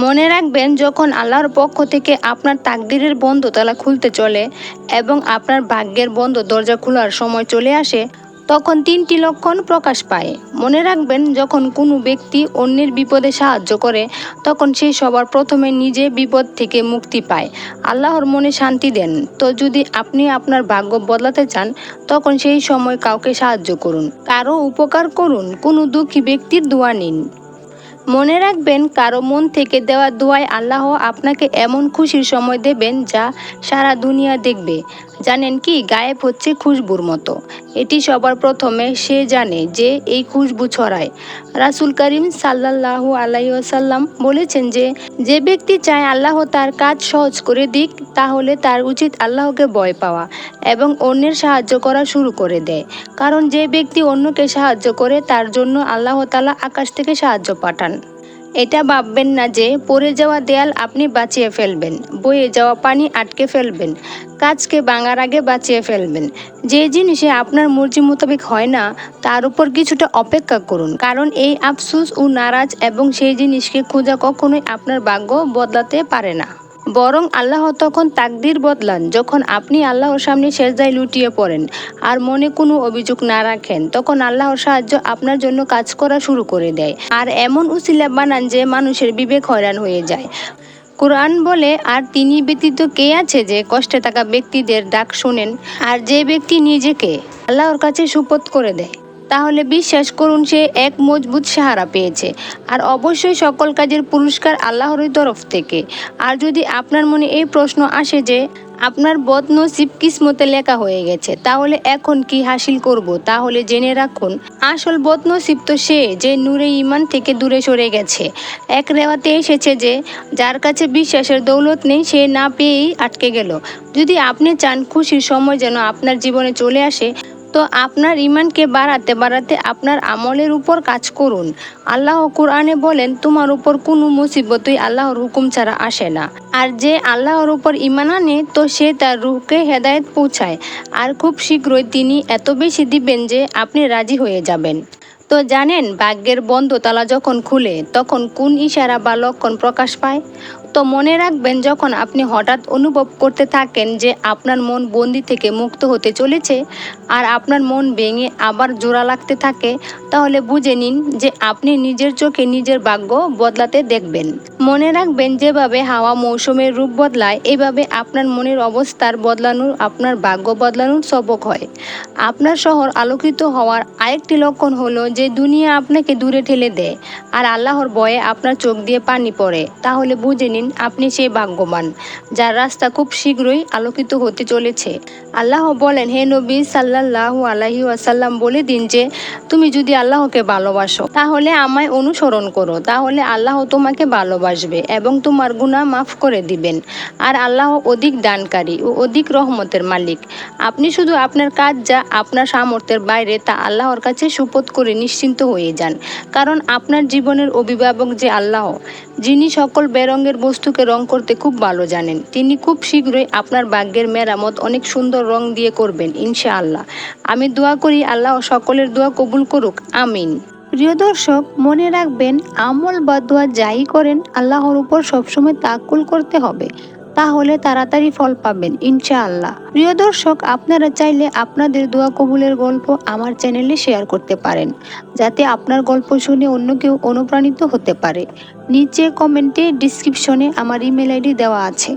মনে রাখবেন, যখন আল্লাহর পক্ষ থেকে আপনার তাকদিরের বন্ধ তালা খুলতে চলে এবং আপনার ভাগ্যের বন্ধ দরজা খোলার সময় চলে আসে, তখন তিনটি লক্ষণ প্রকাশ পায়। মনে রাখবেন, যখন কোনো ব্যক্তি অন্যের বিপদে সাহায্য করে, তখন সে সবার প্রথমে নিজে বিপদ থেকে মুক্তি পায়, আল্লাহর মনে শান্তি দেন। তো যদি আপনি আপনার ভাগ্য বদলাতে চান, তখন সেই সময় কাউকে সাহায্য করুন, কারো উপকার করুন, কোনো দুঃখী ব্যক্তির দোয়া নিন। মনে রাখবেন, কারো মন থেকে দেওয়া দোয়ায় আল্লাহ আপনাকে এমন খুশির সময় দেবেন যা সারা দুনিয়া দেখবে। জানেন কি, গায়েব হচ্ছে খুশবুর মতো। এটি সবার প্রথমে সে জানে যে এই খুশবু ছড়ায়। রাসূল করিম সাল্লাল্লাহু আলাইহি ওয়াসাল্লাম বলেছেন যে, যে ব্যক্তি চায় আল্লাহ তার কাজ সহজ করে দিক, তাহলে তার উচিত আল্লাহকে ভয় পাওয়া এবং অন্যের সাহায্য করা শুরু করে দেয়। কারণ যে ব্যক্তি অন্যকে সাহায্য করে, তার জন্য আল্লাহ তাআলা আকাশ থেকে সাহায্য পাঠান। এটা ভাববেন না যে পড়ে যাওয়া দেয়াল আপনি বাঁচিয়ে ফেলবেন, বয়ে যাওয়া পানি আটকে ফেলবেন, কাজকে ভাঙার আগে বাঁচিয়ে ফেলবেন। যে জিনিসে আপনার মর্জি মোতাবেক হয় না, তার উপর কিছুটা অপেক্ষা করুন, কারণ এই আফসোস ও নারাজ এবং সেই জিনিসকে খোঁজা কখনোই আপনার ভাগ্য বদলাতে পারে না। বরং আল্লাহ তখন তাকদির বদলান যখন আপনি আল্লাহর সামনে সেজদায় লুটিয়ে পড়েন আর মনে কোনো অভিযোগ না রাখেন। তখন আল্লাহর সাহায্য আপনার জন্য কাজ করা শুরু করে দেয় আর এমন উসিলা বানান যে মানুষের বিবেক হয়রান হয়ে যায়। কুরআন বলে, আর তিনি ব্যতীত কে আছে যে কষ্টে থাকা ব্যক্তিদের ডাক শোনেন, আর যে ব্যক্তি নিজেকে আল্লাহর কাছে সুপথ করে দেয়, তাহলে বিশ্বাস করুন সে এক মজবুত সাহারা পেয়েছে। আর অবশ্যই সকল কাজের পুরস্কার আল্লাহরই তরফ থেকে। আর যদি আপনার মনে এই প্রশ্ন আসে যে আপনার বদনসিব কিসমতে লেখা হয়ে গেছে, তাহলে এখন কি হাসিল করব, তাহলে জেনে রাখুন, আসল বদনসিব তো সে যে নূরে ঈমান থেকে দূরে সরে গেছে। এক রেওয়াতে এসেছে যে, যার কাছে বিশ্বাসের দৌলত নেই সে না পেয়েই আটকে গেল। যদি আপনি চান খুশির সময় যেন আপনার জীবনে চলে আসে, তো আপনার ঈমানকে বাড়াতে বাড়াতে আপনার আমলের উপর কাজ করুন। আল্লাহ কুরআনে বলেন, তোমার উপর কোনো মুসিবতই আল্লাহর হুকুম ছাড়া আসে না। আর যে আল্লাহর উপর ঈমান আনে, তো সে তার রূহকে হেদায়েত পৌঁছায়, আর খুব শীঘ্রই তিনি এত বেশি দিবেন যে আপনি রাজি হয়ে যাবেন। তো জানেন, ভাগ্যের বন্ধ তালা যখন খুলে, তখন কোন ইশারা বা লক্ষণ প্রকাশ পায়? তো মনে রাখবেন, যখন আপনি হঠাৎ অনুভব করতে থাকেন যে আপনার মন বন্দি থেকে মুক্ত হতে চলেছে আর আপনার মন ভেঙে আবার জোড়া লাগতে থাকে, তাহলে বুঝে নিন যে আপনি নিজের চোখে নিজের ভাগ্য বদলাতে দেখবেন। মনে রাখবেন, যেভাবে হাওয়া মৌসুমের রূপ বদলায়, এভাবে আপনার মনের অবস্থার বদলানোর আপনার ভাগ্য বদলানোর সবক হয়। আপনার শহর আলোকিত হওয়ার আরেকটি লক্ষণ হলো যে দুনিয়া আপনাকে দূরে ঠেলে দেয় আর আল্লাহর ভয়ে আপনার চোখ দিয়ে পানি পড়ে, তাহলে বুঝে নিন আপনি সেই ভাগ্যবান যার রাস্তা খুব শীঘ্রই আলোকিত হতে চলেছে। আল্লাহ বলেন, হে নবী সাল্লাল্লাহু আলাইহি ওয়াসাল্লাম, বলে দিন যে, তুমি যদি আল্লাহকে ভালোবাসো তাহলে আমায় অনুসরণ করো, তাহলে আল্লাহ তোমাকে ভালোবাসবে এবং তোমার গুনাহ মাফ করে দিবেন। আর আল্লাহ অধিক দানকারী ও অধিক রহমতের মালিক। আপনি শুধু আপনার কাজ যা আপনার সামর্থ্যের বাইরে, তা আল্লাহর কাছে সুপথ করে নিশ্চিন্ত হয়ে যান, কারণ আপনার জীবনের অভিভাবক যে আল্লাহ, যিনি সকল বেরঙের বস্তুকে রং করতে খুব ভালো জানেন, তিনি খুব শীঘ্রই আপনার ভাগ্যের মেরামত অনেক সুন্দর রং দিয়ে করবেন ইনশাআল্লাহ। আমি দোয়া করি আল্লাহ সকলের দোয়া কবুল করুক, আমিন। প্রিয় দর্শক, মনে রাখবেন, আমল বা দোয়া যাই করেন, আল্লাহর উপর সবসময় তাওয়াক্কুল করতে হবে, তাহলে তাড়াতাড়ি ফল পাবেন ইনশাআল্লাহ। প্রিয় দর্শক, আপনারা চাইলে আপনাদের দোয়া কবুলের গল্প আমার চ্যানেলে শেয়ার করতে পারেন, যাতে আপনার গল্প শুনে অন্য কেউ অনুপ্রাণিত হতে পারে। নিচে কমেন্টে ডিসক্রিপশনে আমার ইমেল আইডি দেওয়া আছে।